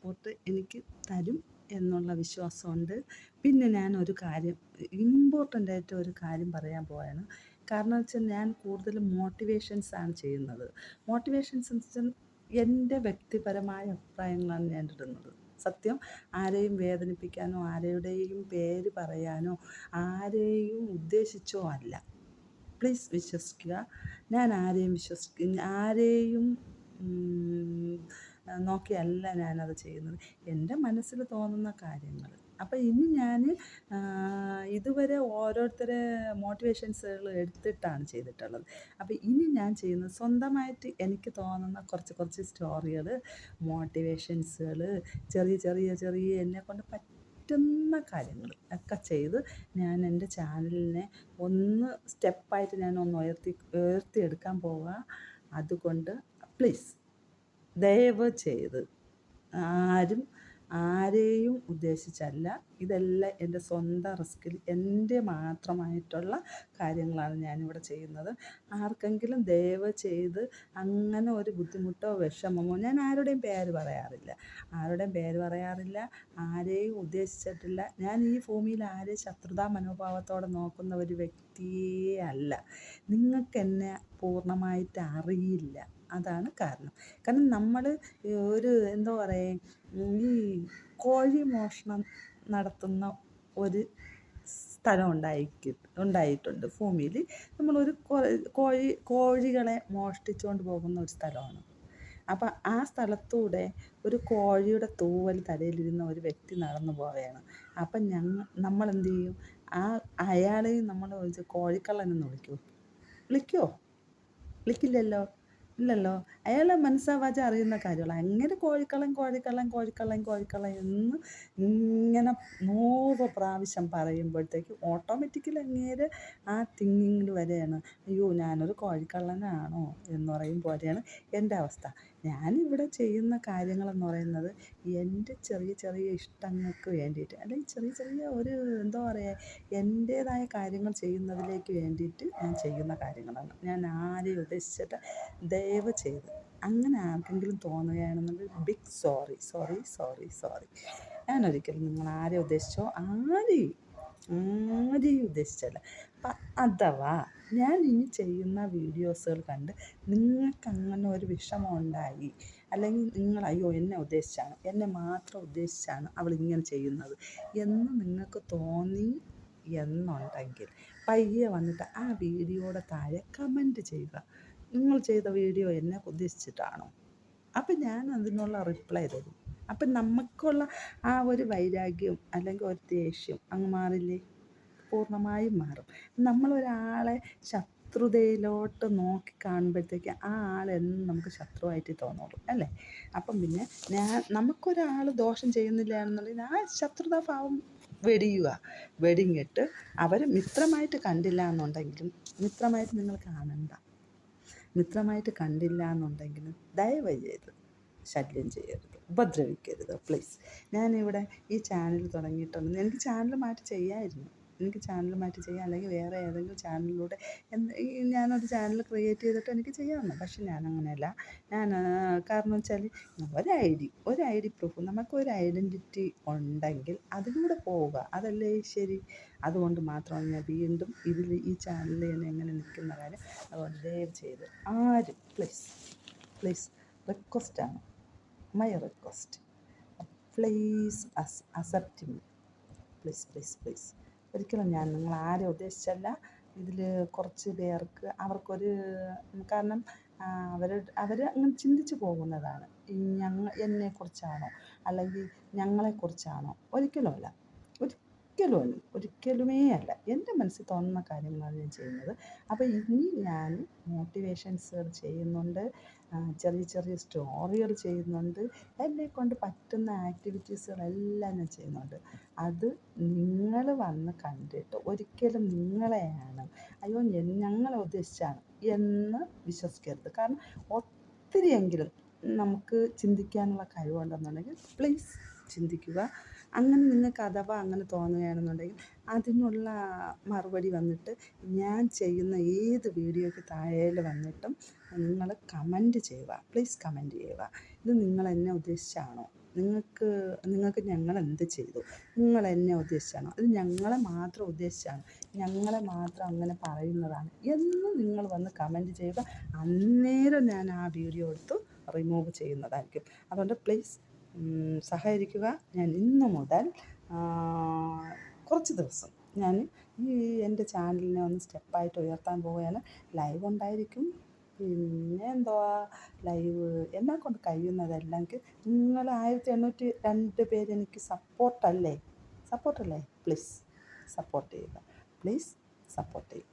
Support എനിക്ക് തരും എന്നുള്ള വിശ്വാസമുണ്ട്. പിന്നെ ഞാനൊരു കാര്യം ഇമ്പോർട്ടൻ്റ് ആയിട്ട് ഒരു കാര്യം പറയാൻ പോവാണ്. കാരണം വെച്ചാൽ ഞാൻ കൂടുതലും മോട്ടിവേഷൻസാണ് ചെയ്യുന്നത്. മോട്ടിവേഷൻസ് എന്ന് വെച്ചാൽ എൻ്റെ വ്യക്തിപരമായ അഭിപ്രായങ്ങളാണ് ഞാൻ ഇടുന്നത്. സത്യം, ആരെയും വേദനിപ്പിക്കാനോ ആരുടെയും പേര് പറയാനോ ആരെയും ഉദ്ദേശിച്ചോ അല്ല. പ്ലീസ് വിശ്വസിക്കുക. ഞാൻ ആരെയും നോക്കിയല്ല ഞാനത് ചെയ്യുന്നത്. എൻ്റെ മനസ്സിൽ തോന്നുന്ന കാര്യങ്ങൾ. അപ്പം ഇനി ഞാൻ ഇതുവരെ ഓരോരുത്തരെ മോട്ടിവേഷൻസുകൾ എടുത്തിട്ടാണ് ചെയ്തിട്ടുള്ളത്. അപ്പം ഇനി ഞാൻ ചെയ്യുന്നത് സ്വന്തമായിട്ട് എനിക്ക് തോന്നുന്ന കുറച്ച് സ്റ്റോറികൾ, മോട്ടിവേഷൻസുകൾ, ചെറിയ എന്നെക്കൊണ്ട് പറ്റുന്ന കാര്യങ്ങൾ ഒക്കെ ചെയ്ത് ഞാൻ എൻ്റെ ചാനലിനെ ഒന്ന് സ്റ്റെപ്പായിട്ട് ഞാനൊന്ന് ഉയർത്തിയെടുക്കാൻ പോവുക. അതുകൊണ്ട് പ്ലീസ് ദയവ് ചെയ്ത് ആരെയും ഉദ്ദേശിച്ചല്ല, ഇതെല്ലാം എൻ്റെ സ്വന്തം റിസ്കിൽ എൻ്റെ മാത്രമായിട്ടുള്ള കാര്യങ്ങളാണ് ഞാനിവിടെ ചെയ്യുന്നത്. ആർക്കെങ്കിലും ദയവ് ചെയ്ത് അങ്ങനെ ഒരു ബുദ്ധിമുട്ടോ വിഷമമോ, ഞാൻ ആരുടെയും പേര് പറയാറില്ല, ആരെയും ഉദ്ദേശിച്ചിട്ടില്ല. ഞാൻ ഈ ഭൂമിയിൽ ആരെയും ശത്രുതാ മനോഭാവത്തോടെ നോക്കുന്ന ഒരു വ്യക്തിയേ അല്ല. നിങ്ങൾക്കെന്നെ പൂർണ്ണമായിട്ട് അറിയില്ല, അതാണ് കാരണം. കാരണം നമ്മൾ എന്താ പറയുക, ഈ കോഴി മോഷണം നടത്തുന്ന ഒരു സ്ഥലം ഉണ്ടായിട്ടുണ്ട് ഭൂമിയിൽ. നമ്മളൊരു കോഴികളെ മോഷ്ടിച്ചുകൊണ്ട് പോകുന്ന ഒരു സ്ഥലമാണ്. അപ്പം ആ സ്ഥലത്തൂടെ ഒരു കോഴിയുടെ തൂവൽ തലയിലിരുന്ന ഒരു വ്യക്തി നടന്നു പോവുകയാണ്. അപ്പം നമ്മളെന്ത് ചെയ്യും? അയാളെയും നമ്മൾ കോഴിക്കള്ളനെന്ന് വിളിക്കുമോ? വിളിക്കില്ലല്ലോ. ഇല്ലല്ലോ. അയാളെ മനസ്സാവാച അറിയുന്ന കാര്യമുള്ളൂ. അങ്ങനെ കോഴിക്കള്ളൻ എന്ന് ഇങ്ങനെ 100 പ്രാവശ്യം പറയുമ്പോഴത്തേക്ക് ഓട്ടോമാറ്റിക്കലി അങ്ങേര് ആ തിങ്കിങ്ങിൽ വരെയാണ്, അയ്യോ ഞാനൊരു കോഴിക്കള്ളനാണോ എന്ന് പറയും പോലെയാണ് എൻ്റെ അവസ്ഥ. ഞാനിവിടെ ചെയ്യുന്ന കാര്യങ്ങളെന്ന് പറയുന്നത് എൻ്റെ ചെറിയ ഇഷ്ടങ്ങൾക്ക് വേണ്ടിയിട്ട്, അല്ലെങ്കിൽ ചെറിയ ഒരു എന്താ പറയുക, എൻ്റേതായ കാര്യങ്ങൾ ചെയ്യുന്നതിലേക്ക് വേണ്ടിയിട്ട് ഞാൻ ചെയ്യുന്ന കാര്യങ്ങളാണ്. ഞാൻ ആരെയും ഉദ്ദേശിച്ചിട്ട് ദയവ് ചെയ്ത് അങ്ങനെ ആർക്കെങ്കിലും തോന്നുകയാണെന്നുണ്ടെങ്കിൽ ബിഗ് സോറി. ഞാനൊരിക്കലും നിങ്ങൾ ആരെയും ഉദ്ദേശിച്ചോ ആരെയും ഉദ്ദേശിച്ചല്ല. അഥവാ ഞാൻ ഇനി ചെയ്യുന്ന വീഡിയോസുകൾ കണ്ട് നിങ്ങൾക്കങ്ങനെ ഒരു വിഷമം ഉണ്ടായി, അല്ലെങ്കിൽ നിങ്ങൾ അയ്യോ എന്നെ മാത്രം ഉദ്ദേശിച്ചാണ് അവളിങ്ങനെ ചെയ്യുന്നത് എന്ന് നിങ്ങൾക്ക് തോന്നി എന്നുണ്ടെങ്കിൽ പയ്യെ വന്നിട്ട് ആ വീഡിയോയുടെ താഴെ കമൻറ്റ് ചെയ്യുക. നിങ്ങൾ ചെയ്ത വീഡിയോ എന്നെ ഉദ്ദേശിച്ചിട്ടാണോ? അപ്പം ഞാൻ അതിനുള്ള റിപ്ലൈ തരും. അപ്പം നമുക്കുള്ള ആ ഒരു വൈരാഗ്യം അല്ലെങ്കിൽ ഒരു ദേഷ്യം അങ്ങ് മാറില്ലേ? പൂർണ്ണമായും മാറും. നമ്മളൊരാളെ ശത്രുതയിലോട്ട് നോക്കി കാണുമ്പോഴത്തേക്ക് ആ ആളെന്നും നമുക്ക് ശത്രുവായിട്ട് തോന്നുള്ളൂ, അല്ലേ? അപ്പം പിന്നെ നമുക്കൊരാൾ ദോഷം ചെയ്യുന്നില്ല എന്നുണ്ടെങ്കിൽ ആ ശത്രുതാഭാവം വെടിഞ്ഞിട്ട് അവരെ മിത്രമായിട്ട് കണ്ടില്ല എന്നുണ്ടെങ്കിലും, മിത്രമായിട്ട് നിങ്ങൾ കാണണ്ട. മിത്രമായിട്ട് കണ്ടില്ല എന്നുണ്ടെങ്കിലും ദയവ് ചെയ്ത് ശല്യം ചെയ്യരുത്, ഉപദ്രവിക്കരുത് പ്ലീസ്. ഞാനിവിടെ ഈ ചാനൽ തുടങ്ങിയിട്ടുണ്ട്. എനിക്ക് ചാനൽ മാറ്റി ചെയ്യാമായിരുന്നു. അല്ലെങ്കിൽ വേറെ ഏതെങ്കിലും ചാനലിലൂടെ ഞാനൊരു ചാനൽ ക്രിയേറ്റ് ചെയ്തിട്ട് എനിക്ക് ചെയ്യാമായിരുന്നു. പക്ഷെ ഞാനങ്ങനെയല്ല. കാരണം വെച്ചാൽ ഒരു ഐ ഡി പ്രൂഫ്, നമുക്കൊരു ഐഡൻറ്റിറ്റി ഉണ്ടെങ്കിൽ അതിലൂടെ പോവുക, അതല്ലേ ശരി. അതുകൊണ്ട് മാത്രമാണ് ഞാൻ വീണ്ടും ഈ ചാനലിൽ ഞാൻ എങ്ങനെ നിൽക്കുന്ന കാര്യം. അതുകൊണ്ട് ദയവ് ചെയ്ത് ആരും പ്ലീസ് റിക്വസ്റ്റാണ്, my request, please accept me, please. ഒരിക്കലും ഞാൻ നിങ്ങൾ ആരെ ഉദ്ദേശിച്ചല്ല. ഇതിൽ കുറച്ച് പേർക്ക് അവർക്കൊരു കാരണം അവർ അങ്ങനെ ചിന്തിച്ചു പോകുന്നതാണ്, എന്നെക്കുറിച്ചാണോ അല്ലെങ്കിൽ ഞങ്ങളെക്കുറിച്ചാണോ? ഒരിക്കലുമേ അല്ല. എൻ്റെ മനസ്സിൽ തോന്നുന്ന കാര്യങ്ങളാണ് ഞാൻ ചെയ്യുന്നത്. അപ്പോൾ ഇനി ഞാൻ മോട്ടിവേഷൻസുകൾ ചെയ്യുന്നുണ്ട്, ചെറിയ സ്റ്റോറികൾ ചെയ്യുന്നുണ്ട്, എന്നെക്കൊണ്ട് പറ്റുന്ന ആക്ടിവിറ്റീസുകളെല്ലാം ഞാൻ ചെയ്യുന്നുണ്ട്. അത് നിങ്ങൾ വന്ന് കണ്ടിട്ട് ഒരിക്കലും നിങ്ങളെയാണ് അയ്യോ ഞങ്ങളെ ഉദ്ദേശിച്ചാണ് എന്ന് വിശ്വസിക്കരുത്. കാരണം ഒത്തിരിയെങ്കിലും നമുക്ക് ചിന്തിക്കാനുള്ള കഴിവുണ്ടെന്നുണ്ടെങ്കിൽ പ്ലീസ് ചിന്തിക്കുക. അങ്ങനെ നിങ്ങൾക്ക് അഥവാ അങ്ങനെ തോന്നുകയാണെന്നുണ്ടെങ്കിൽ അതിനുള്ള മറുപടി വന്നിട്ട് ഞാൻ ചെയ്യുന്ന ഏത് വീഡിയോയ്ക്ക് താഴെ വന്നിട്ടും നിങ്ങൾ കമൻറ്റ് ചെയ്യുക. പ്ലീസ് കമൻറ്റ് ചെയ്യുക. ഇത് നിങ്ങൾ എന്നെ ഉദ്ദേശിച്ചാണോ? നിങ്ങൾക്ക് ഞങ്ങളെന്ത് ചെയ്തു? നിങ്ങളെന്നെ ഉദ്ദേശിച്ചാണോ? അത് ഞങ്ങളെ മാത്രം ഉദ്ദേശിച്ചാണ്, ഞങ്ങളെ മാത്രം അങ്ങനെ പറയുന്നതാണ് എന്ന് നിങ്ങൾ വന്ന് കമൻറ്റ് ചെയ്യുക. അന്നേരം ഞാൻ ആ വീഡിയോ എടുത്ത് റിമൂവ് ചെയ്യുന്നതായിരിക്കും. അതുകൊണ്ട് പ്ലീസ് സഹകരിക്കുക. ഞാൻ ഇന്ന് മുതൽ കുറച്ച് ദിവസം ഞാൻ ഈ എൻ്റെ ചാനലിനെ ഒന്ന് സ്റ്റെപ്പായിട്ട് ഉയർത്താൻ പോവുകയാണ്. ലൈവ് ഉണ്ടായിരിക്കും. പിന്നെ എന്തുവാ, ലൈവ് എന്നെക്കൊണ്ട് കഴിയുന്നതെല്ലാം നിങ്ങൾ 1802 പേര് എനിക്ക് സപ്പോർട്ടല്ലേ? പ്ലീസ് സപ്പോർട്ട് ചെയ്യുക. പ്ലീസ് സപ്പോർട്ട് ചെയ്യുക.